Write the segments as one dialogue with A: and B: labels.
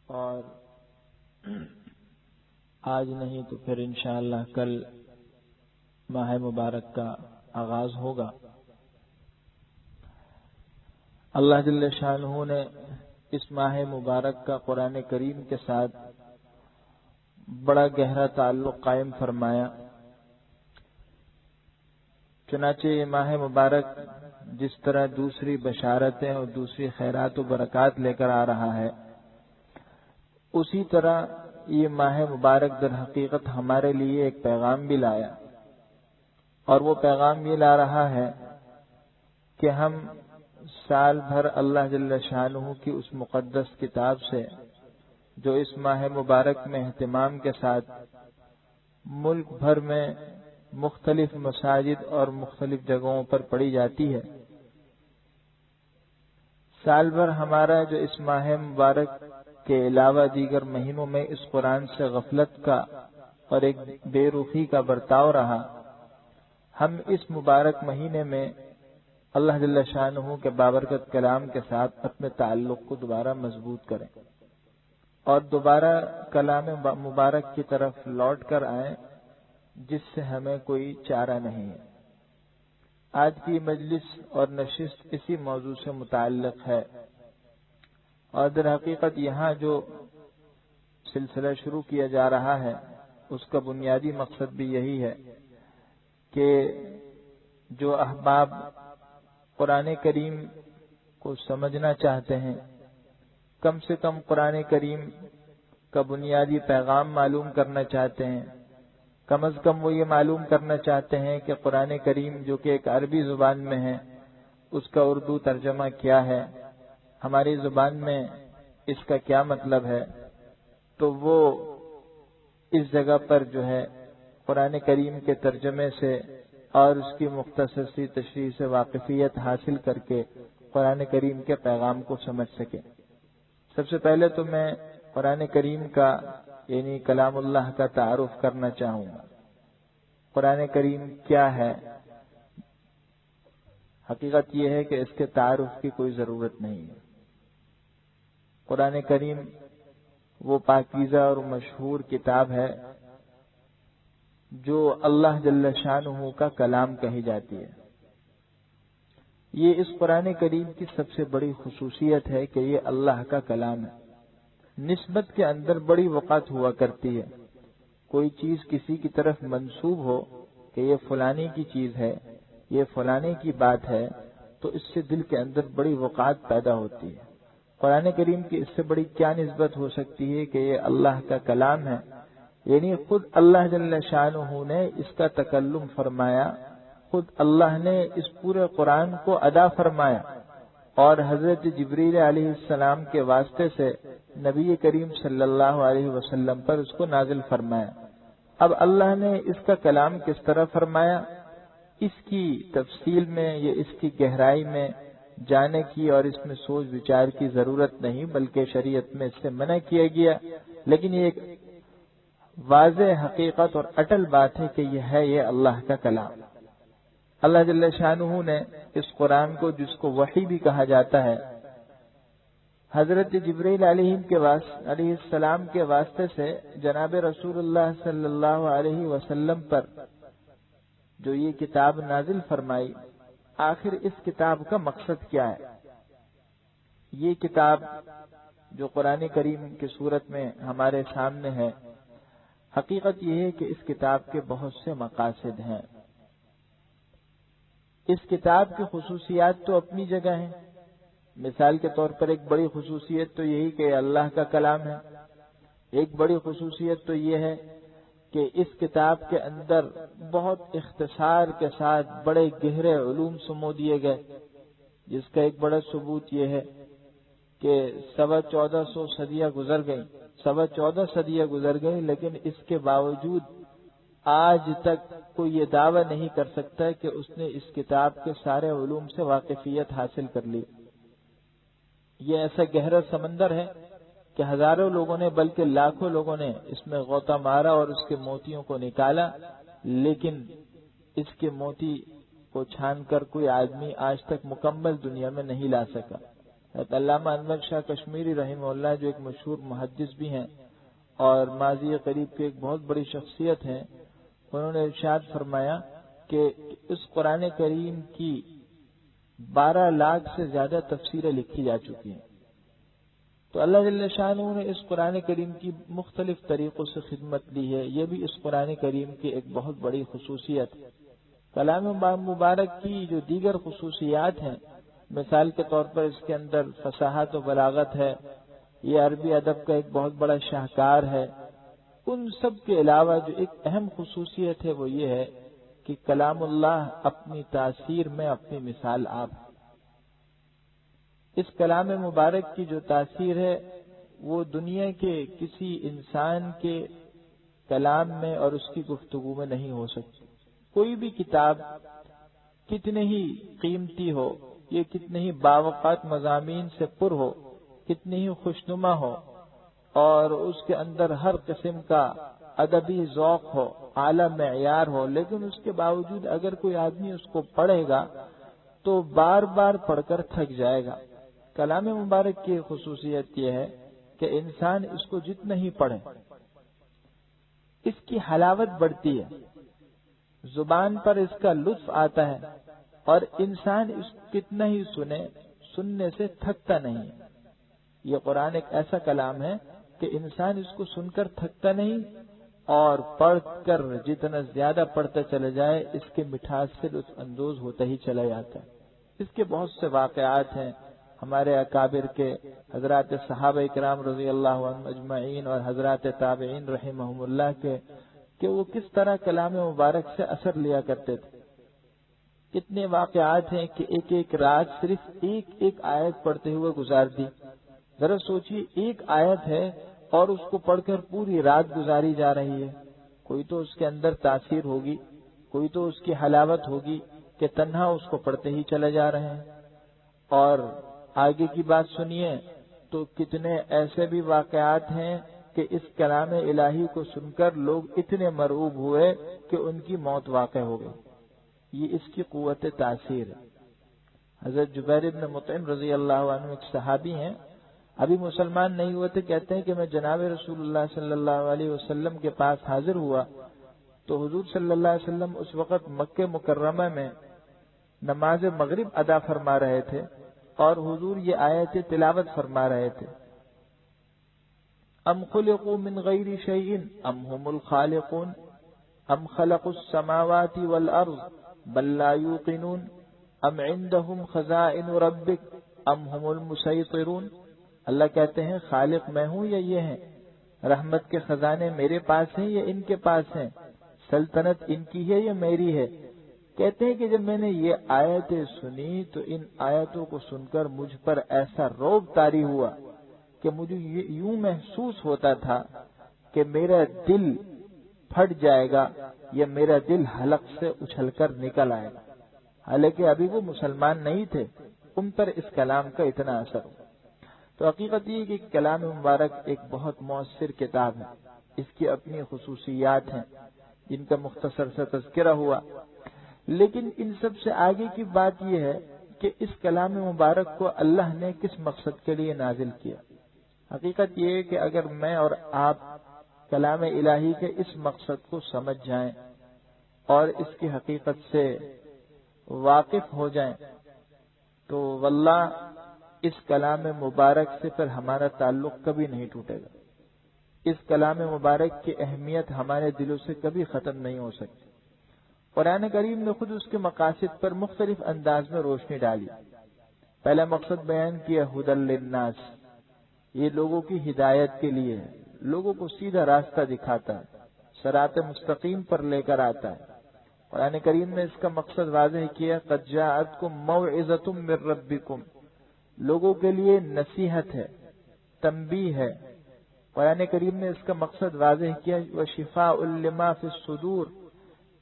A: اور آج نہیں تو پھر انشاءاللہ کل ماہ مبارک کا آغاز ہوگا۔ اللہ جل شانہ نے اس ماہ مبارک کا قرآن کریم کے ساتھ بڑا گہرا تعلق قائم فرمایا۔ چنانچہ یہ ماہ مبارک جس طرح دوسری بشارتیں اور دوسری خیرات و برکات لے کر آ رہا ہے، اسی طرح یہ ماہ مبارک در حقیقت ہمارے لیے ایک پیغام بھی لایا، اور وہ پیغام یہ لا رہا ہے کہ ہم سال بھر اللہ جل شانہ کی اس مقدس کتاب سے جو اس ماہ مبارک میں اہتمام کے ساتھ ملک بھر میں مختلف مساجد اور مختلف جگہوں پر پڑھی جاتی ہے، سال بھر ہمارا جو اس ماہ مبارک کے علاوہ دیگر مہینوں میں اس قرآن سے غفلت کا اور ایک بے رخی کا برتاؤ رہا، ہم اس مبارک مہینے میں اللہ جل شانہ کے بابرکت کلام کے ساتھ اپنے تعلق کو دوبارہ مضبوط کریں اور دوبارہ کلام مبارک کی طرف لوٹ کر آئیں، جس سے ہمیں کوئی چارہ نہیں ہے۔ آج کی مجلس اور نشست اسی موضوع سے متعلق ہے، اور در حقیقت یہاں جو سلسلہ شروع کیا جا رہا ہے اس کا بنیادی مقصد بھی یہی ہے کہ جو احباب قرآن کریم کو سمجھنا چاہتے ہیں، کم سے کم قرآن کریم کا بنیادی پیغام معلوم کرنا چاہتے ہیں، کم از کم وہ یہ معلوم کرنا چاہتے ہیں کہ قرآن کریم جو کہ ایک عربی زبان میں ہے اس کا اردو ترجمہ کیا ہے، ہماری زبان میں اس کا کیا مطلب ہے، تو وہ اس جگہ پر جو ہے قرآن کریم کے ترجمے سے اور اس کی مختصر سی تشریح سے واقفیت حاصل کر کے قرآن کریم کے پیغام کو سمجھ سکے۔ سب سے پہلے تو میں قرآن کریم کا یعنی کلام اللہ کا تعارف کرنا چاہوں گا۔ قرآن کریم کیا ہے؟ حقیقت یہ ہے کہ اس کے تعارف کی کوئی ضرورت نہیں ہے۔ قرآن کریم وہ پاکیزہ اور مشہور کتاب ہے جو اللہ جل شانہ کا کلام کہی جاتی ہے۔ یہ اس قرآن کریم کی سب سے بڑی خصوصیت ہے کہ یہ اللہ کا کلام ہے۔ نسبت کے اندر بڑی وقعت ہوا کرتی ہے، کوئی چیز کسی کی طرف منسوب ہو کہ یہ فلانی کی چیز ہے، یہ فلانے کی بات ہے، تو اس سے دل کے اندر بڑی وقعت پیدا ہوتی ہے۔ قرآن کریم کی اس سے بڑی کیا نسبت ہو سکتی ہے کہ یہ اللہ کا کلام ہے، یعنی خود اللہ جل شانہ نے اس کا تکلم فرمایا، خود اللہ نے اس پورے قرآن کو ادا فرمایا اور حضرت جبریل علیہ السلام کے واسطے سے نبی کریم صلی اللہ علیہ وسلم پر اس کو نازل فرمایا۔ اب اللہ نے اس کا کلام کس طرح فرمایا، اس کی تفصیل میں یا اس کی گہرائی میں جانے کی اور اس میں سوچ وچار کی ضرورت نہیں، بلکہ شریعت میں اس سے منع کیا گیا، لیکن یہ ایک واضح حقیقت اور اٹل بات ہے کہ یہ اللہ کا کلام۔ اللہ جل شانہ نے اس قرآن کو، جس کو وحی بھی کہا جاتا ہے، حضرت جبریل علیہ السلام کے واسطے سے جناب رسول اللہ صلی اللہ علیہ وسلم پر جو یہ کتاب نازل فرمائی۔ آخر اس کتاب کا مقصد کیا ہے؟ یہ کتاب جو قرآن کریم کی صورت میں ہمارے سامنے ہے، حقیقت یہ ہے کہ اس کتاب کے بہت سے مقاصد ہیں۔ اس کتاب کی خصوصیات تو اپنی جگہ ہیں۔ مثال کے طور پر ایک بڑی خصوصیت تو یہی کہ اللہ کا کلام ہے۔ ایک بڑی خصوصیت تو یہ ہے کہ اس کتاب کے اندر بہت اختصار کے ساتھ بڑے گہرے علوم سمو دیے گئے، جس کا ایک بڑا ثبوت یہ ہے کہ 1450 صدیاں گزر گئیں، 14.25 صدیاں گزر گئیں، لیکن اس کے باوجود آج تک کوئی یہ دعویٰ نہیں کر سکتا کہ اس نے اس کتاب کے سارے علوم سے واقفیت حاصل کر لی۔ یہ ایسا گہرا سمندر ہے کہ ہزاروں لوگوں نے بلکہ لاکھوں لوگوں نے اس میں غوطہ مارا اور اس کے موتیوں کو نکالا، لیکن اس کے موتی کو چھان کر کوئی آدمی آج تک مکمل دنیا میں نہیں لا سکا۔ علامہ انور شاہ کشمیری رحمہ اللہ جو ایک مشہور محدث بھی ہیں اور ماضی قریب کے ایک بہت بڑی شخصیت ہیں، انہوں نے ارشاد فرمایا کہ اس قرآن کریم کی 12 لاکھ سے زیادہ تفسیریں لکھی جا چکی ہیں۔ تو اللہ جل شانہ نے اس قرآن کریم کی مختلف طریقوں سے خدمت لی ہے، یہ بھی اس قرآن کریم کی ایک بہت بڑی خصوصیت ہے۔ کلام مبارک کی جو دیگر خصوصیات ہیں، مثال کے طور پر اس کے اندر فصاحت و بلاغت ہے، یہ عربی ادب کا ایک بہت بڑا شاہکار ہے۔ ان سب کے علاوہ جو ایک اہم خصوصیت ہے وہ یہ ہے کہ کلام اللہ اپنی تاثیر میں اپنی مثال آپ ہے۔ اس کلام مبارک کی جو تاثیر ہے وہ دنیا کے کسی انسان کے کلام میں اور اس کی گفتگو میں نہیں ہو سکتی۔ کوئی بھی کتاب کتنے ہی قیمتی ہو، یہ کتنے ہی باوقات مضامین سے پر ہو، کتنی ہی خوشنما ہو اور اس کے اندر ہر قسم کا ادبی ذوق ہو، اعلیٰ معیار ہو، لیکن اس کے باوجود اگر کوئی آدمی اس کو پڑھے گا تو بار بار پڑھ کر تھک جائے گا۔ کلام مبارک کی خصوصیت یہ ہے کہ انسان اس کو جتنا ہی پڑھے اس کی حلاوت بڑھتی ہے، زبان پر اس کا لطف آتا ہے اور انسان اس کو کتنا ہی سننے سے تھکتا نہیں۔ یہ قرآن ایک ایسا کلام ہے کہ انسان اس کو سن کر تھکتا نہیں اور پڑھ کر جتنا زیادہ پڑھتا چلا جائے اس کے مٹھاس سے لطف اندوز ہوتا ہی چلا جاتا ہے۔ اس کے بہت سے واقعات ہیں ہمارے اکابر کے، حضرات صحابہ اکرام رضی اللہ عنہم اجمعین اور حضرات تابعین رحمہم اللہ کے، کہ وہ کس طرح کلام مبارک سے اثر لیا کرتے تھے۔ کتنے واقعات ہیں کہ ایک ایک رات صرف ایک ایک آیت پڑھتے ہوئے گزار دی۔ ذرا سوچئے، ایک آیت ہے اور اس کو پڑھ کر پوری رات گزاری جا رہی ہے۔ کوئی تو اس کے اندر تاثیر ہوگی، کوئی تو اس کی حلاوت ہوگی کہ تنہا اس کو پڑھتے ہی چلے جا رہے ہیں۔ اور آگے کی بات سنیے تو کتنے ایسے بھی واقعات ہیں کہ اس کلام الہی کو سن کر لوگ اتنے مرعوب ہوئے کہ ان کی موت واقع ہو گئی۔ یہ اس کی قوت تاثیر ہے۔ حضرت جبیر بن مطعم رضی اللہ عنہ ایک صحابی ہیں، ابھی مسلمان نہیں ہوئے تھے، کہتے ہیں کہ میں جناب رسول اللہ صلی اللہ علیہ وسلم کے پاس حاضر ہوا تو حضور صلی اللہ علیہ وسلم اس وقت مکہ مکرمہ میں نماز مغرب ادا فرما رہے تھے اور حضور یہ آیت تلاوت فرما رہے تھے، ام خلقوا من غیر شیء ام هم الخالقون ام خلقوا السماوات والارض بل لا یوقنون ام عندهم خزائن ربک ام هم المسیطرون۔ اللہ کہتے ہیں خالق میں ہوں یا یہ ہیں، رحمت کے خزانے میرے پاس ہیں یا ان کے پاس ہیں، سلطنت ان کی ہے یا میری ہے۔ کہتے ہیں کہ جب میں نے یہ آیتیں سنی تو ان آیتوں کو سن کر مجھ پر ایسا رعب طاری ہوا کہ مجھے یوں محسوس ہوتا تھا کہ میرا دل پھٹ جائے گا یا میرا دل حلق سے اچھل کر نکل آئے گا۔ حالانکہ ابھی وہ مسلمان نہیں تھے، ان پر اس کلام کا اتنا اثر ہوا۔ تو حقیقت یہ کہ کلام مبارک ایک بہت مؤثر کتاب ہے، اس کی اپنی خصوصیات ہیں جن کا مختصر سا تذکرہ ہوا، لیکن ان سب سے آگے کی بات یہ ہے کہ اس کلام مبارک کو اللہ نے کس مقصد کے لیے نازل کیا۔ حقیقت یہ ہے کہ اگر میں اور آپ کلام الہی کے اس مقصد کو سمجھ جائیں اور اس کی حقیقت سے واقف ہو جائیں تو واللہ اس کلام مبارک سے پھر ہمارا تعلق کبھی نہیں ٹوٹے گا۔ اس کلام مبارک کی اہمیت ہمارے دلوں سے کبھی ختم نہیں ہو سکتی۔ قرآن کریم نے خود اس کے مقاصد پر مختلف انداز میں روشنی ڈالی۔ پہلا مقصد بیان کیا ھدی للناس، یہ لوگوں کی ہدایت کے لیے ہے، لوگوں کو سیدھا راستہ دکھاتا ہے، صراط مستقیم پر لے کر آتا ہے۔ قرآن کریم نے اس کا مقصد واضح کیا، قد جاءتکم موعظۃ من ربکم، لوگوں کے لیے نصیحت ہے، تنبیہ ہے۔ قرآن کریم نے اس کا مقصد واضح کیا، وشفاء لما فی الصدور،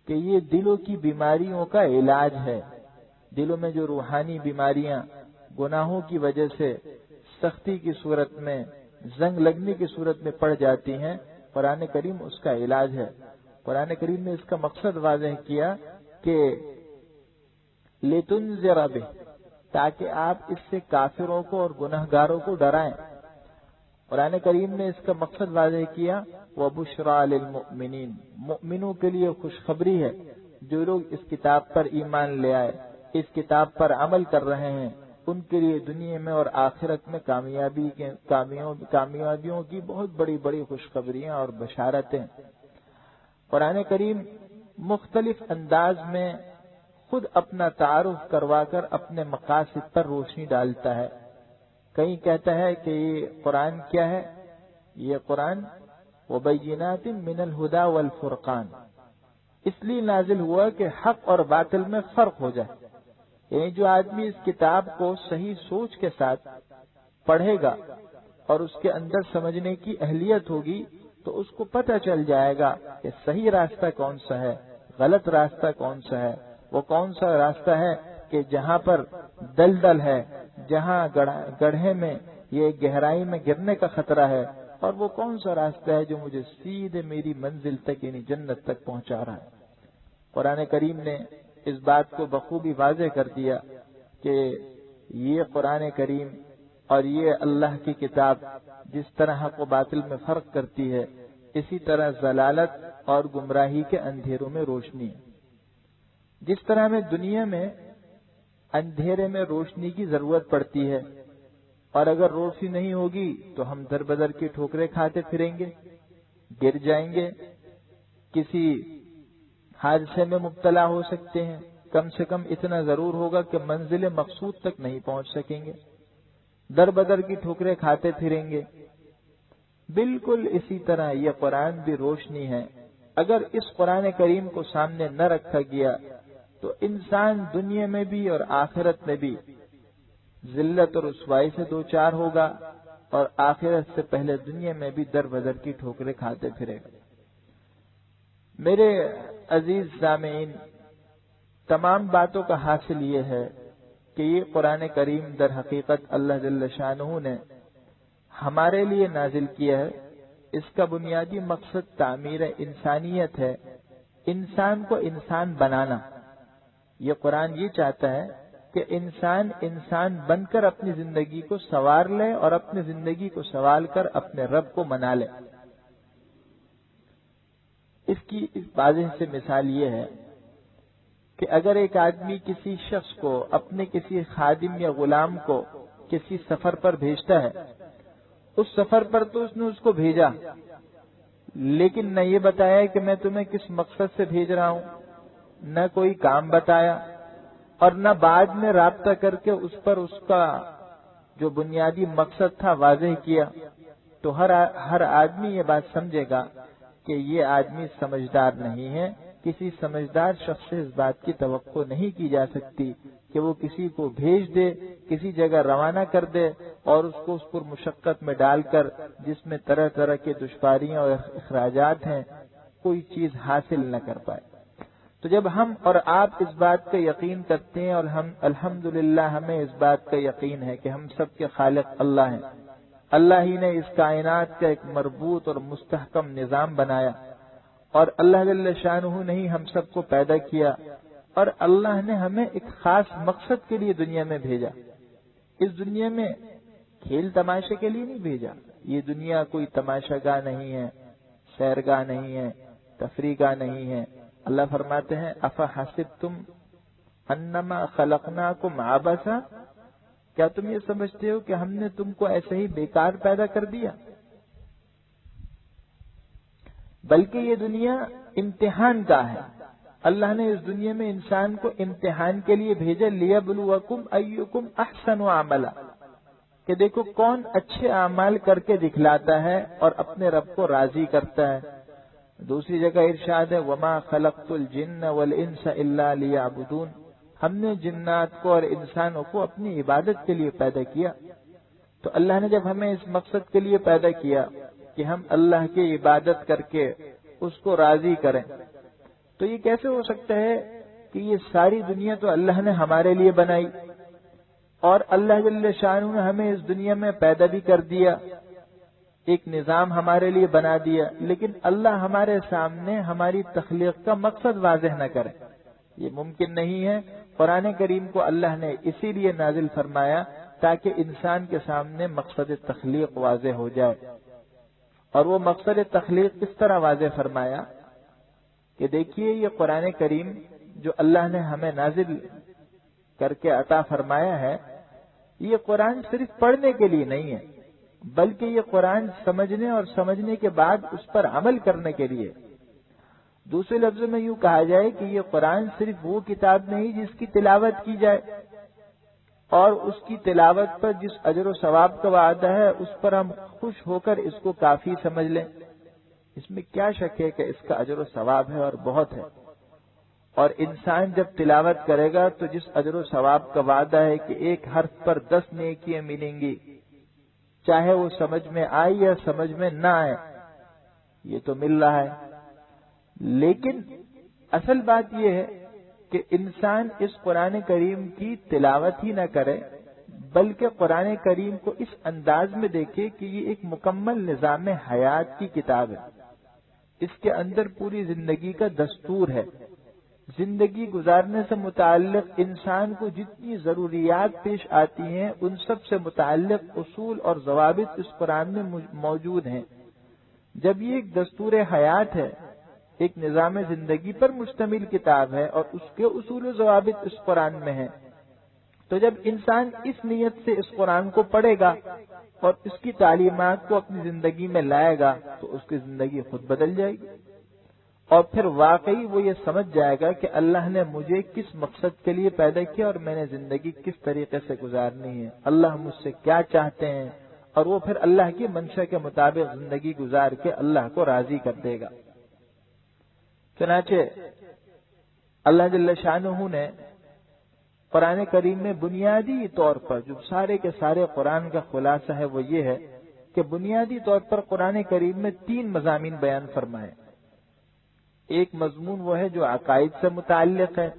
A: کہ یہ دلوں کی بیماریوں کا علاج ہے۔ دلوں میں جو روحانی بیماریاں گناہوں کی وجہ سے سختی کی صورت میں، زنگ لگنے کی صورت میں پڑ جاتی ہیں، قرآن کریم اس کا علاج ہے۔ قرآن کریم نے اس کا مقصد واضح کیا کہ لِتُنذِرَ بِهِ، تاکہ آپ اس سے کافروں کو اور گنہگاروں کو ڈرائیں۔ قرآن کریم نے اس کا مقصد واضح کیا، وَبُشْرَىٰ لِلْمُؤْمِنِينَ، مؤمنوں کے لیے خوشخبری ہے، جو لوگ اس کتاب پر ایمان لے آئے، اس کتاب پر عمل کر رہے ہیں، ان کے لیے دنیا میں اور آخرت میں کامیابیوں کی بہت بڑی بڑی خوشخبریاں اور بشارتیں۔ قرآن کریم مختلف انداز میں خود اپنا تعارف کروا کر اپنے مقاصد پر روشنی ڈالتا ہے۔ کہیں کہتا ہے کہ یہ قرآن کیا ہے؟ یہ قرآن وَبَيِّنَاتٍ مِّنَ الْهُدَىٰ وَالْفُرْقَانِ اس لیے نازل ہوا کہ حق اور باطل میں فرق ہو جائے، یعنی جو آدمی اس کتاب کو صحیح سوچ کے ساتھ پڑھے گا اور اس کے اندر سمجھنے کی اہلیت ہوگی تو اس کو پتہ چل جائے گا کہ صحیح راستہ کون سا ہے، غلط راستہ کون سا ہے۔ وہ کون سا راستہ ہے کہ جہاں پر دلدل ہے، جہاں گڑھے میں یہ گہرائی میں گرنے کا خطرہ ہے، اور وہ کون سا راستہ ہے جو مجھے سیدھے میری منزل تک یعنی جنت تک پہنچا رہا ہے۔ قرآن کریم نے اس بات کو بخوبی واضح کر دیا کہ یہ قرآن کریم اور یہ اللہ کی کتاب جس طرح حق و باطل میں فرق کرتی ہے، اسی طرح ضلالت اور گمراہی کے اندھیروں میں روشنی ہے۔ جس طرح ہمیں دنیا میں اندھیرے میں روشنی کی ضرورت پڑتی ہے، اور اگر روشنی نہیں ہوگی تو ہم در بدر کی ٹھوکریں کھاتے پھریں گے، گر جائیں گے، کسی حادثے میں مبتلا ہو سکتے ہیں، کم سے کم اتنا ضرور ہوگا کہ منزل مقصود تک نہیں پہنچ سکیں گے، در بدر کی ٹھوکریں کھاتے پھریں گے۔ بالکل اسی طرح یہ قرآن بھی روشنی ہے۔ اگر اس قرآن کریم کو سامنے نہ رکھا گیا تو انسان دنیا میں بھی اور آخرت میں بھی ذلت اور رسوائی سے دوچار ہوگا، اور آخرت سے پہلے دنیا میں بھی در بدر کی ٹھوکریں کھاتے پھرے گا۔ میرے عزیز سامعین، تمام باتوں کا حاصل یہ ہے کہ یہ قرآن کریم در حقیقت اللہ جل شانہ نے ہمارے لیے نازل کیا ہے۔ اس کا بنیادی مقصد تعمیر انسانیت ہے، انسان کو انسان بنانا۔ یہ قرآن یہ چاہتا ہے کہ انسان بن کر اپنی زندگی کو سنوار لے اور اپنی زندگی کو سنوار کر اپنے رب کو منا لے۔ اس کی اس واضح سے مثال یہ ہے کہ اگر ایک آدمی کسی شخص کو، اپنے کسی خادم یا غلام کو کسی سفر پر بھیجتا ہے، اس سفر پر تو اس نے اس کو بھیجا، لیکن نہ یہ بتایا کہ میں تمہیں کس مقصد سے بھیج رہا ہوں، نہ کوئی کام بتایا، اور نہ بعد میں رابطہ کر کے اس پر اس کا جو بنیادی مقصد تھا واضح کیا، تو ہر آدمی یہ بات سمجھے گا کہ یہ آدمی سمجھدار نہیں ہے۔ کسی سمجھدار شخص سے اس بات کی توقع نہیں کی جا سکتی کہ وہ کسی کو بھیج دے، کسی جگہ روانہ کر دے اور اس کو اس پر مشقت میں ڈال کر، جس میں طرح طرح کے دشواریاں اور اخراجات ہیں، کوئی چیز حاصل نہ کر پائے۔ تو جب ہم اور آپ اس بات کا یقین کرتے ہیں، اور ہم الحمدللہ ہمیں اس بات کا یقین ہے کہ ہم سب کے خالق اللہ ہیں، اللہ ہی نے اس کائنات کا ایک مربوط اور مستحکم نظام بنایا، اور اللہ جل شانہ نے ہی ہم سب کو پیدا کیا، اور اللہ نے ہمیں ایک خاص مقصد کے لیے دنیا میں بھیجا۔ اس دنیا میں کھیل تماشے کے لیے نہیں بھیجا۔ یہ دنیا کوئی تماشا گاہ نہیں ہے، سیرگاہ نہیں ہے، تفریح گاہ نہیں ہے۔ اللہ فرماتے ہیں افحسبتم انما خلقناکم عبثا، کیا تم یہ سمجھتے ہو کہ ہم نے تم کو ایسے ہی بیکار پیدا کر دیا؟ بلکہ یہ دنیا امتحان کا ہے۔ اللہ نے اس دنیا میں انسان کو امتحان کے لیے بھیجا، لیبلوکم ایکم احسن عملا، کہ دیکھو کون اچھے اعمال کر کے دکھلاتا ہے اور اپنے رب کو راضی کرتا ہے۔ دوسری جگہ ارشاد ہے وما خلقت الجن والانس الا لیعبدون، ہم نے جنات کو اور انسانوں کو اپنی عبادت کے لیے پیدا کیا۔ تو اللہ نے جب ہمیں اس مقصد کے لیے پیدا کیا کہ ہم اللہ کی عبادت کر کے اس کو راضی کریں، تو یہ کیسے ہو سکتا ہے کہ یہ ساری دنیا تو اللہ نے ہمارے لیے بنائی، اور اللہ جل شانہ نے ہمیں اس دنیا میں پیدا بھی کر دیا، ایک نظام ہمارے لیے بنا دیا، لیکن اللہ ہمارے سامنے ہماری تخلیق کا مقصد واضح نہ کرے؟ یہ ممکن نہیں ہے۔ قرآن کریم کو اللہ نے اسی لیے نازل فرمایا تاکہ انسان کے سامنے مقصد تخلیق واضح ہو جائے۔ اور وہ مقصد تخلیق کس طرح واضح فرمایا کہ دیکھیے یہ قرآن کریم جو اللہ نے ہمیں نازل کر کے عطا فرمایا ہے، یہ قرآن صرف پڑھنے کے لیے نہیں ہے، بلکہ یہ قرآن سمجھنے اور سمجھنے کے بعد اس پر عمل کرنے کے لیے۔ دوسرے لفظوں میں یوں کہا جائے کہ یہ قرآن صرف وہ کتاب نہیں جس کی تلاوت کی جائے اور اس کی تلاوت پر جس اجر و ثواب کا وعدہ ہے اس پر ہم خوش ہو کر اس کو کافی سمجھ لیں۔ اس میں کیا شک ہے کہ اس کا اجر و ثواب ہے اور بہت ہے، اور انسان جب تلاوت کرے گا تو جس اجر و ثواب کا وعدہ ہے کہ ایک حرف پر 10 نیکیاں ملیں گی، چاہے وہ سمجھ میں آئے یا سمجھ میں نہ آئے، یہ تو مل رہا ہے۔ لیکن اصل بات یہ ہے کہ انسان اس قرآن کریم کی تلاوت ہی نہ کرے، بلکہ قرآن کریم کو اس انداز میں دیکھے کہ یہ ایک مکمل نظام حیات کی کتاب ہے۔ اس کے اندر پوری زندگی کا دستور ہے۔ زندگی گزارنے سے متعلق انسان کو جتنی ضروریات پیش آتی ہیں ان سب سے متعلق اصول اور ضوابط اس قرآن میں موجود ہیں۔ جب یہ ایک دستور حیات ہے، ایک نظام زندگی پر مشتمل کتاب ہے اور اس کے اصول و ضوابط اس قرآن میں ہیں، تو جب انسان اس نیت سے اس قرآن کو پڑھے گا اور اس کی تعلیمات کو اپنی زندگی میں لائے گا تو اس کی زندگی خود بدل جائے گی، اور پھر واقعی وہ یہ سمجھ جائے گا کہ اللہ نے مجھے کس مقصد کے لیے پیدا کیا اور میں نے زندگی کس طریقے سے گزارنی ہے، اللہ مجھ سے کیا چاہتے ہیں، اور وہ پھر اللہ کی منشا کے مطابق زندگی گزار کے اللہ کو راضی کر دے گا۔ چنانچہ اللہ جل شانہ نے قرآن کریم میں بنیادی طور پر جو سارے کے سارے قرآن کا خلاصہ ہے وہ یہ ہے کہ بنیادی طور پر قرآن کریم میں 3 مضامین بیان فرمائے۔ ایک مضمون وہ ہے جو عقائد سے متعلق ہے،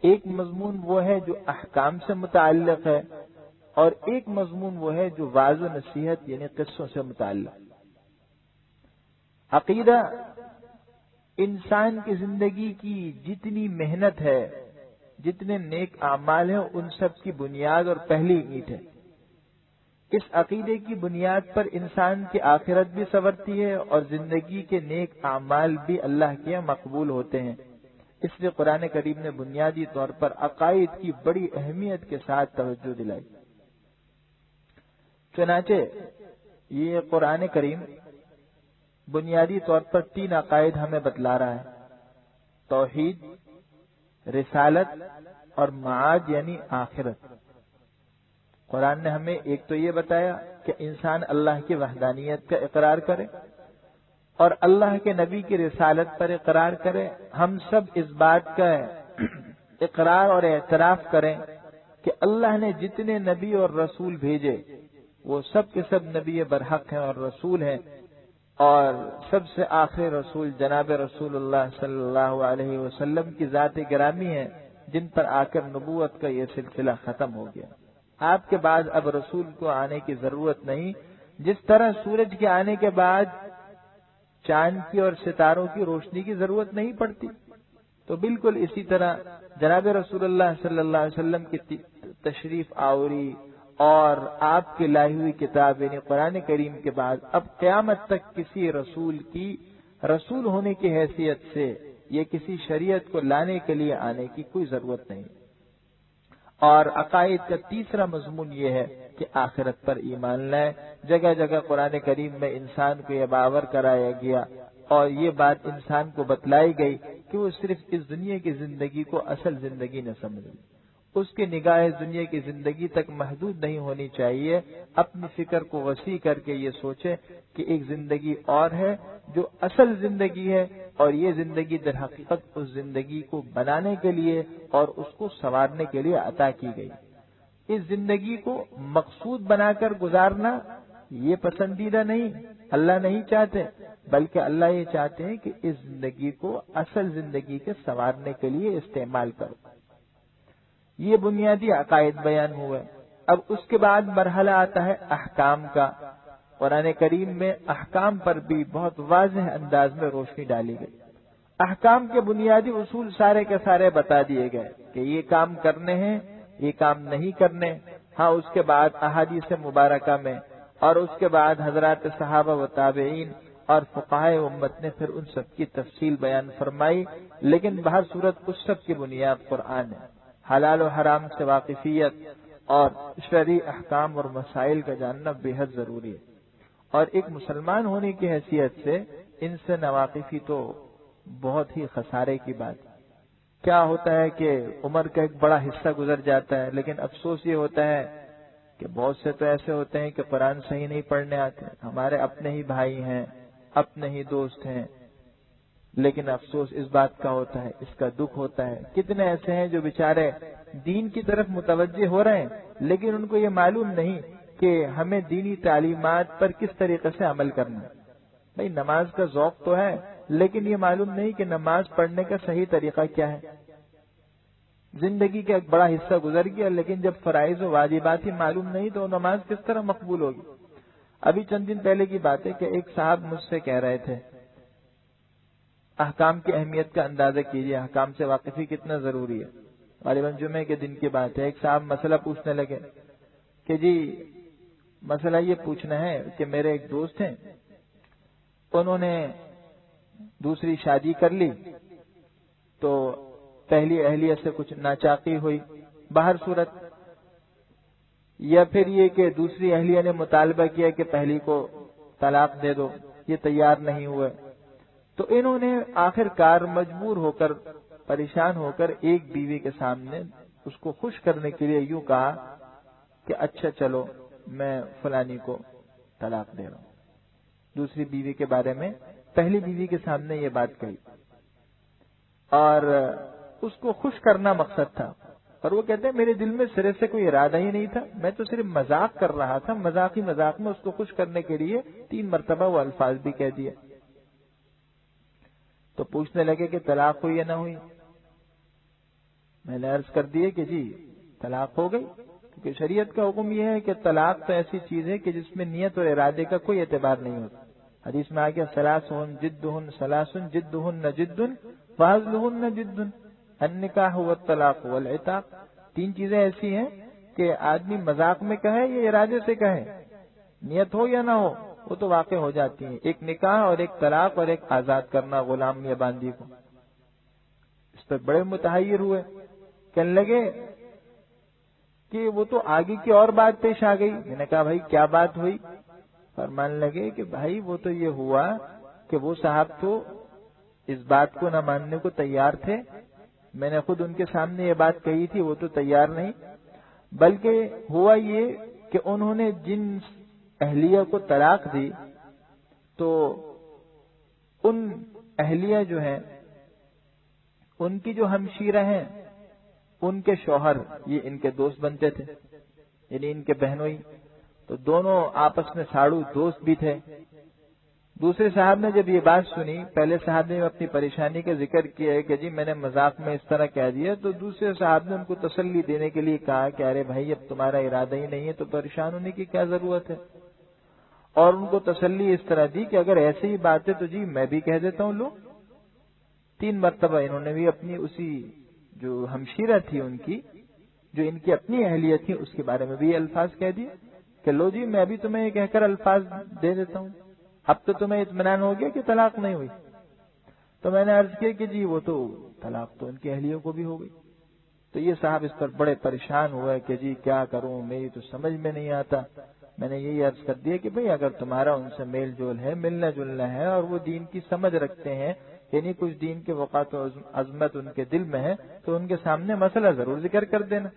A: ایک مضمون وہ ہے جو احکام سے متعلق ہے، اور ایک مضمون وہ ہے جو وعظ و نصیحت یعنی قصوں سے متعلق۔ عقیدہ انسان کی زندگی کی جتنی محنت ہے، جتنے نیک اعمال ہیں، ان سب کی بنیاد اور پہلی اینٹ ہے۔ اس عقیدے کی بنیاد پر انسان کی آخرت بھی سنورتی ہے اور زندگی کے نیک اعمال بھی اللہ کے مقبول ہوتے ہیں۔ اس لیے قرآن کریم نے بنیادی طور پر عقائد کی بڑی اہمیت کے ساتھ توجہ دلائی۔ چنانچہ یہ قرآن کریم بنیادی طور پر 3 عقائد ہمیں بتلا رہا ہے: توحید، رسالت اور معاد یعنی آخرت۔ قرآن نے ہمیں ایک تو یہ بتایا کہ انسان اللہ کی وحدانیت کا اقرار کرے اور اللہ کے نبی کی رسالت پر اقرار کرے۔ ہم سب اس بات کا اقرار اور اعتراف کریں کہ اللہ نے جتنے نبی اور رسول بھیجے وہ سب کے سب نبی برحق ہیں اور رسول ہیں، اور سب سے آخری رسول جناب رسول اللہ صلی اللہ علیہ وسلم کی ذات گرامی ہے، جن پر آ کر نبوت کا یہ سلسلہ ختم ہو گیا۔ آپ کے بعد اب رسول کو آنے کی ضرورت نہیں، جس طرح سورج کے آنے کے بعد چاند کی اور ستاروں کی روشنی کی ضرورت نہیں پڑتی، تو بالکل اسی طرح جناب رسول اللہ صلی اللہ علیہ وسلم کی تشریف آوری اور آپ کی لائی ہوئی کتاب یعنی قرآن کریم کے بعد اب قیامت تک کسی رسول کی رسول ہونے کی حیثیت سے یہ کسی شریعت کو لانے کے لیے آنے کی کوئی ضرورت نہیں۔ اور عقائد کا تیسرا مضمون یہ ہے کہ آخرت پر ایمان لائے۔ جگہ جگہ قرآن کریم میں انسان کو یہ باور کرایا گیا اور یہ بات انسان کو بتلائی گئی کہ وہ صرف اس دنیا کی زندگی کو اصل زندگی نہ سمجھے، اس کی نگاہ دنیا کی زندگی تک محدود نہیں ہونی چاہیے، اپنی فکر کو وسیع کر کے یہ سوچے کہ ایک زندگی اور ہے جو اصل زندگی ہے، اور یہ زندگی در حقیقت اس زندگی کو بنانے کے لیے اور اس کو سنوارنے کے لیے عطا کی گئی۔ اس زندگی کو مقصود بنا کر گزارنا یہ پسندیدہ نہیں، اللہ نہیں چاہتے، بلکہ اللہ یہ چاہتے ہیں کہ اس زندگی کو اصل زندگی کے سنوارنے کے لیے استعمال کرو۔ یہ بنیادی عقائد بیان ہوئے۔ اب اس کے بعد مرحلہ آتا ہے احکام کا۔ قرآن کریم میں احکام پر بھی بہت واضح انداز میں روشنی ڈالی گئی۔ احکام کے بنیادی اصول سارے کے سارے بتا دیے گئے کہ یہ کام کرنے ہیں، یہ کام نہیں کرنے۔ ہاں اس کے بعد احادیث مبارکہ میں اور اس کے بعد حضرات صحابہ و تابعین اور فقہائے امت نے پھر ان سب کی تفصیل بیان فرمائی، لیکن بہر صورت اس سب کی بنیاد قرآن ہے۔ حلال و حرام سے واقفیت اور شرعی احکام اور مسائل کا جاننا بے حد ضروری ہے، اور ایک مسلمان ہونے کی حیثیت سے ان سے ناواقفی تو بہت ہی خسارے کی بات ہے۔ کیا ہوتا ہے کہ عمر کا ایک بڑا حصہ گزر جاتا ہے، لیکن افسوس یہ ہوتا ہے کہ بہت سے تو ایسے ہوتے ہیں کہ قرآن صحیح نہیں پڑھنے آتے، ہمارے اپنے ہی بھائی ہیں، اپنے ہی دوست ہیں، لیکن افسوس اس بات کا ہوتا ہے، اس کا دکھ ہوتا ہے۔ کتنے ایسے ہیں جو بیچارے دین کی طرف متوجہ ہو رہے ہیں، لیکن ان کو یہ معلوم نہیں کہ ہمیں دینی تعلیمات پر کس طریقے سے عمل کرنا ہے۔ بھائی نماز کا ذوق تو ہے، لیکن یہ معلوم نہیں کہ نماز پڑھنے کا صحیح طریقہ کیا ہے۔ زندگی کا ایک بڑا حصہ گزر گیا، لیکن جب فرائض و واجبات ہی معلوم نہیں تو نماز کس طرح مقبول ہوگی۔ ابھی چند دن پہلے کی بات ہے کہ ایک صاحب مجھ سے کہہ رہے تھے، احکام کی اہمیت کا اندازہ کیجیے، احکام سے واقفی کتنا ضروری ہے۔ غالباً جمعے کے دن کی بات ہے، ایک صاحب مسئلہ پوچھنے لگے کہ جی مسئلہ یہ پوچھنا ہے کہ میرے ایک دوست ہیں، انہوں نے دوسری شادی کر لی تو پہلی اہلیہ سے کچھ ناچاقی ہوئی باہر صورت، یا پھر یہ کہ دوسری اہلیہ نے مطالبہ کیا کہ پہلی کو طلاق دے دو، یہ تیار نہیں ہوئے، تو انہوں نے آخر کار مجبور ہو کر پریشان ہو کر ایک بیوی کے سامنے اس کو خوش کرنے کے لیے یوں کہا کہ اچھا چلو میں فلانی کو طلاق دے رہا ہوں۔ دوسری بیوی کے بارے میں پہلی بیوی کے سامنے یہ بات کہی، اور اس کو خوش کرنا مقصد تھا، اور وہ کہتے ہیں میرے دل میں سرے سے کوئی ارادہ ہی نہیں تھا، میں تو صرف مذاق کر رہا تھا، مذاق میں اس کو خوش کرنے کے لیے 3 مرتبہ وہ الفاظ بھی کہہ دیے۔ تو پوچھنے لگے کہ طلاق ہوئی یا نہ ہوئی؟ میں نے عرض کر دیے کہ جی طلاق ہو گئی، کیونکہ شریعت کا حکم یہ ہے کہ طلاق تو ایسی چیز ہے کہ جس میں نیت اور ارادے کا کوئی اعتبار نہیں ہوتا۔ حدیث میں آ گیا ثلاثن جدہن ثلاثن جدہن جد وہزلہن جد، النکاح والطلاق والعتاق۔ 3 چیزیں ایسی ہیں کہ آدمی مذاق میں کہے یا ارادے سے کہے، نیت ہو یا نہ ہو وہ تو واقع ہو جاتی ہیں، ایک نکاح اور ایک طلاق اور ایک آزاد کرنا غلام یا باندی کو۔ اس پر بڑے متحیر ہوئے، کہنے لگے کہ وہ تو آگے کی اور بات پیش آ گئی۔ میں نے کہا بھائی کیا بات ہوئی؟ فرمانے لگے کہ بھائی وہ تو یہ ہوا کہ وہ صاحب تو اس بات کو نہ ماننے کو تیار تھے، میں نے خود ان کے سامنے یہ بات کہی تھی، وہ تو تیار نہیں، بلکہ ہوا یہ کہ انہوں نے جن اہلیہ کو طلاق دی تو ان اہلیہ جو ہیں ان کی جو ہمشیرہ ہیں ان کے شوہر یہ ان کے دوست بنتے تھے، یعنی ان کے بہنوئی، تو دونوں آپس میں ساڑو دوست بھی تھے۔ دوسرے صاحب نے جب یہ بات سنی، پہلے صاحب نے اپنی پریشانی کا ذکر کیا ہے کہ جی میں نے مذاق میں اس طرح کہہ دیا، تو دوسرے صاحب نے ان کو تسلی دینے کے لیے کہا کہ ارے بھائی اب تمہارا ارادہ ہی نہیں ہے تو پریشان ہونے کی کیا ضرورت ہے، اور ان کو تسلی اس طرح دی کہ اگر ایسی ہی بات ہے تو جی میں بھی کہہ دیتا ہوں لو۔ 3 مرتبہ انہوں نے بھی اپنی اسی جو ہمشیرہ تھی ان کی، جو ان کی اپنی اہلیت تھی، اس کے بارے میں بھی یہ الفاظ کہہ دیے کہ لو جی میں بھی تمہیں یہ کہہ کر الفاظ دے دیتا ہوں، اب تو تمہیں اطمینان ہو گیا کہ طلاق نہیں ہوئی۔ تو میں نے عرض کیا کہ جی وہ تو طلاق تو ان کی اہلیوں کو بھی ہو گئی۔ تو یہ صاحب اس پر بڑے پریشان ہوئے کہ جی کیا کروں، میری تو سمجھ میں نہیں آتا۔ میں نے یہی عرض کر دیا کہ بھئی اگر تمہارا ان سے میل جول ہے، ملنا جلنا ہے، اور وہ دین کی سمجھ رکھتے ہیں، یعنی کچھ دین کے وقات و عظمت ان کے دل میں ہے، تو ان کے سامنے مسئلہ ضرور ذکر کر دینا۔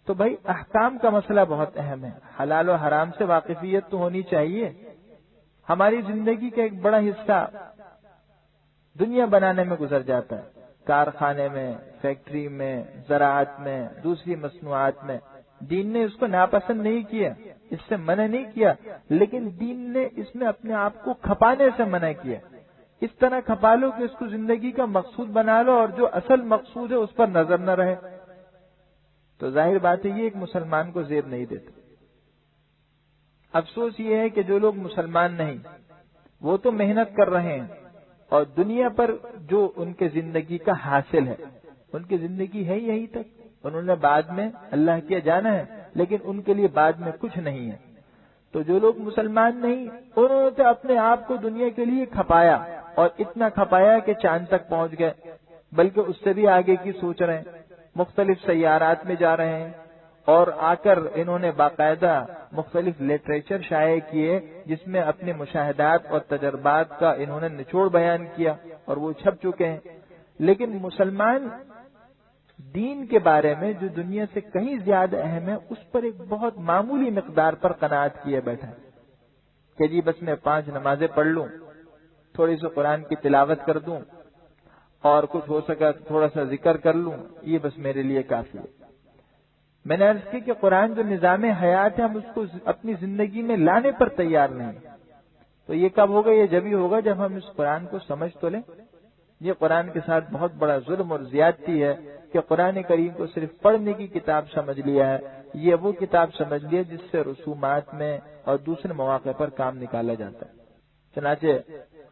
A: تو بھائی احکام کا مسئلہ بہت اہم ہے، حلال و حرام سے واقفیت تو ہونی چاہیے۔ ہماری زندگی کا ایک بڑا حصہ دنیا بنانے میں گزر جاتا ہے، کارخانے میں، فیکٹری میں، زراعت میں، دوسری مصنوعات میں۔ دین نے اس کو ناپسند نہیں کیا، اس سے منع نہیں کیا، لیکن دین نے اس میں اپنے آپ کو کھپانے سے منع کیا۔ اس طرح کھپا لو کہ اس کو زندگی کا مقصود بنا لو، اور جو اصل مقصود ہے اس پر نظر نہ رہے، تو ظاہر بات ہے یہ ایک مسلمان کو زیب نہیں دیتا۔ افسوس یہ ہے کہ جو لوگ مسلمان نہیں وہ تو محنت کر رہے ہیں، اور دنیا پر جو ان کے زندگی کا حاصل ہے، ان کی زندگی ہے یہیں تک، انہوں نے بعد میں اللہ کیا جانا ہے، لیکن ان کے لیے بعد میں کچھ نہیں ہے۔ تو جو لوگ مسلمان نہیں، انہوں نے اپنے آپ کو دنیا کے لیے کھپایا، اور اتنا کھپایا کہ چاند تک پہنچ گئے، بلکہ اس سے بھی آگے کی سوچ رہے ہیں، مختلف سیارات میں جا رہے ہیں، اور آ کر انہوں نے باقاعدہ مختلف لٹریچر شائع کیے جس میں اپنے مشاہدات اور تجربات کا انہوں نے نچوڑ بیان کیا، اور وہ چھپ چکے ہیں۔ لیکن مسلمان دین کے بارے میں جو دنیا سے کہیں زیادہ اہم ہے، اس پر ایک بہت معمولی مقدار پر قناعت کیے بیٹھا ہے کہ جی بس میں 5 نمازیں پڑھ لوں، تھوڑی سی قرآن کی تلاوت کر دوں، اور کچھ ہو سکا تھوڑا سا ذکر کر لوں، یہ بس میرے لیے کافی ہے۔ میں نے عرض کی کہ قرآن جو نظام حیات ہے، ہم اس کو اپنی زندگی میں لانے پر تیار نہیں، تو یہ کب ہوگا؟ یہ جبھی ہوگا جب ہم اس قرآن کو سمجھ تو لیں۔ یہ قرآن کے ساتھ بہت بڑا ظلم اور زیادتی ہے کہ قرآن کریم کو صرف پڑھنے کی کتاب سمجھ لیا ہے، یہ وہ کتاب سمجھ لیا جس سے رسومات میں اور دوسرے مواقع پر کام نکالا جاتا ہے۔ چنانچہ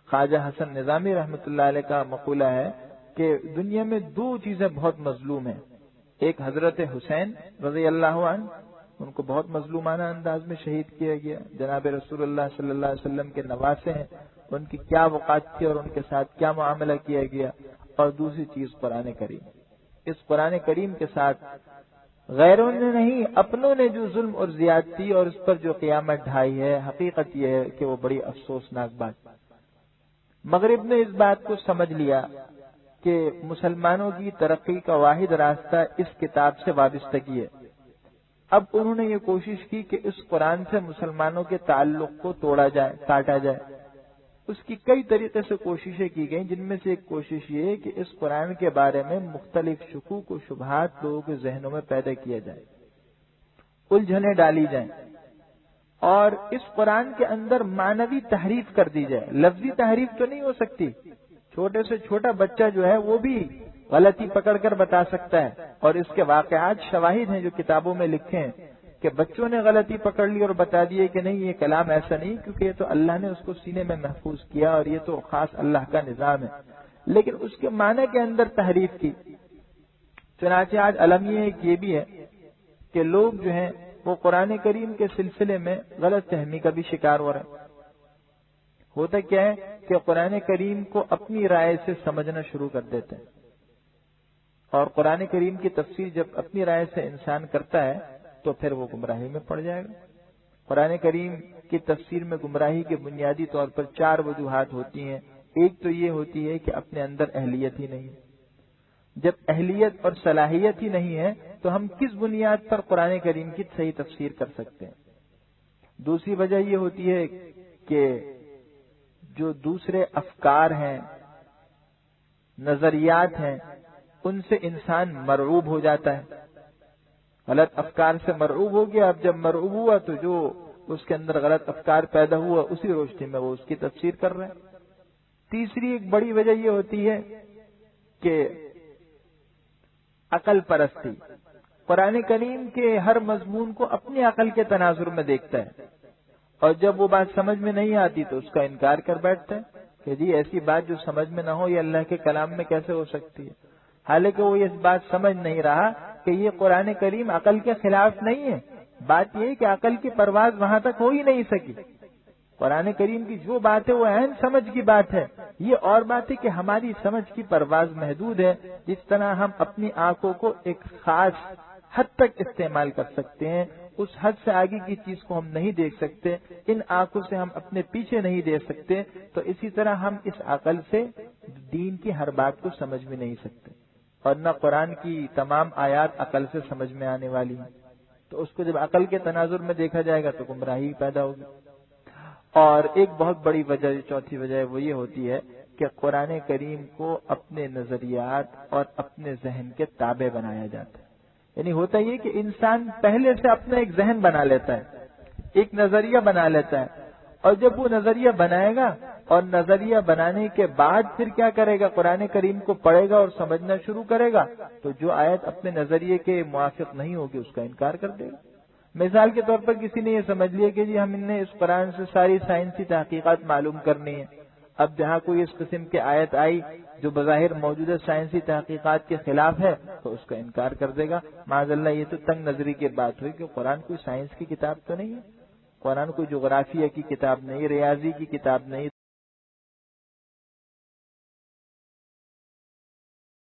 A: خواجہ حسن نظامی رحمۃ اللہ علیہ کا مقولہ ہے کہ دنیا میں 2 چیزیں بہت مظلوم ہیں، ایک حضرت حسین رضی اللہ عنہ، ان کو بہت مظلومانہ انداز میں شہید کیا گیا، جناب رسول اللہ صلی اللہ علیہ وسلم کے نواسے ہیں، ان کی کیا وقات تھی اور ان کے ساتھ کیا معاملہ کیا گیا، اور دوسری چیز قرآن کریم۔ اس قرآن کریم کے ساتھ غیروں نے نہیں، اپنوں نے جو ظلم اور زیادتی اور اس پر جو قیامت ڈھائی ہے، حقیقت یہ ہے کہ وہ بڑی افسوسناک بات۔ مغرب نے اس بات کو سمجھ لیا کہ مسلمانوں کی ترقی کا واحد راستہ اس کتاب سے وابستگی ہے۔ اب انہوں نے یہ کوشش کی کہ اس قرآن سے مسلمانوں کے تعلق کو توڑا جائے، کاٹا جائے۔ اس کی کئی طریقے سے کوششیں کی گئیں، جن میں سے ایک کوشش یہ ہے کہ اس قرآن کے بارے میں مختلف شکوک و شبہات لوگوں کے ذہنوں میں پیدا کیا جائے، الجھنیں ڈالی جائیں، اور اس قرآن کے اندر معنوی تحریف کر دی جائے۔ لفظی تحریف تو نہیں ہو سکتی، چھوٹے سے چھوٹا بچہ جو ہے وہ بھی غلطی پکڑ کر بتا سکتا ہے، اور اس کے واقعات شواہد ہیں جو کتابوں میں لکھے ہیں کہ بچوں نے غلطی پکڑ لی اور بتا دیے کہ نہیں یہ کلام ایسا نہیں، کیونکہ یہ تو اللہ نے اس کو سینے میں محفوظ کیا اور یہ تو خاص اللہ کا نظام ہے، لیکن اس کے معنی کے اندر تحریف کی۔ چنانچہ آج المیہ ایک یہ بھی ہے کہ لوگ جو ہیں وہ قرآن کریم کے سلسلے میں غلط فہمی کا بھی شکار ہو رہے ہیں۔ ہوتا کیا ہے کہ قرآن کریم کو اپنی رائے سے سمجھنا شروع کر دیتے ہیں، اور قرآن کریم کی تفسیر جب اپنی رائے سے انسان کرتا ہے تو پھر وہ گمراہی میں پڑ جائے گا۔ قرآن کریم کی تفسیر میں گمراہی کے بنیادی طور پر 4 وجوہات ہوتی ہیں۔ ایک تو یہ ہوتی ہے کہ اپنے اندر اہلیت ہی نہیں ہے۔ جب اہلیت اور صلاحیت ہی نہیں ہے تو ہم کس بنیاد پر قرآن کریم کی صحیح تفسیر کر سکتے ہیں؟ دوسری وجہ یہ ہوتی ہے کہ جو دوسرے افکار ہیں، نظریات ہیں، ان سے انسان مرعوب ہو جاتا ہے، غلط افکار سے مرعوب ہو گیا۔ اب جب مرعوب ہوا تو جو اس کے اندر غلط افکار پیدا ہوا اسی روشنی میں وہ اس کی تفسیر کر رہے ہیں۔ تیسری ایک بڑی وجہ یہ ہوتی ہے کہ عقل پرستی، قرآن کریم کے ہر مضمون کو اپنی عقل کے تناظر میں دیکھتا ہے، اور جب وہ بات سمجھ میں نہیں آتی تو اس کا انکار کر بیٹھتا ہے کہ جی ایسی بات جو سمجھ میں نہ ہو یہ اللہ کے کلام میں کیسے ہو سکتی ہے، حالانکہ وہ اس بات سمجھ نہیں رہا کہ یہ قرآن کریم عقل کے خلاف نہیں ہے۔ بات یہ ہے کہ عقل کی پرواز وہاں تک ہو ہی نہیں سکی۔ قرآن کریم کی جو بات ہے وہ عین سمجھ کی بات ہے، یہ اور بات ہے کہ ہماری سمجھ کی پرواز محدود ہے۔ جس طرح ہم اپنی آنکھوں کو ایک خاص حد تک استعمال کر سکتے ہیں، اس حد سے آگے کی چیز کو ہم نہیں دیکھ سکتے، ان آنکھوں سے ہم اپنے پیچھے نہیں دیکھ سکتے، تو اسی طرح ہم اس عقل سے دین کی ہر بات کو سمجھ بھی نہیں سکتے، اور نہ قرآن کی تمام آیات عقل سے سمجھ میں آنے والی ہیں۔ تو اس کو جب عقل کے تناظر میں دیکھا جائے گا تو گمراہی پیدا ہوگی۔ اور ایک بہت بڑی وجہ، چوتھی وجہ وہ یہ ہوتی ہے کہ قرآن کریم کو اپنے نظریات اور اپنے ذہن کے تابع بنایا جاتا ہے۔ یعنی ہوتا یہ کہ انسان پہلے سے اپنا ایک ذہن بنا لیتا ہے، ایک نظریہ بنا لیتا ہے، اور جب وہ نظریہ بنائے گا اور نظریہ بنانے کے بعد پھر کیا کرے گا، قرآن کریم کو پڑھے گا اور سمجھنا شروع کرے گا، تو جو آیت اپنے نظریے کے موافق نہیں ہوگی اس کا انکار کر دے گا۔ مثال کے طور پر کسی نے یہ سمجھ لیا کہ جی ہم نے اس قرآن سے ساری سائنسی تحقیقات معلوم کرنی ہے، اب جہاں کوئی اس قسم کی آیت آئی جو بظاہر موجودہ سائنسی تحقیقات کے خلاف ہے تو اس کا انکار کر دے گا. معاذ اللہ یہ تو تنگ نظری کی بات ہوئی کہ قرآن کوئی سائنس کی کتاب تو نہیں ہے، قرآن کوئی جغرافیہ کی کتاب نہیں، ریاضی کی کتاب نہیں،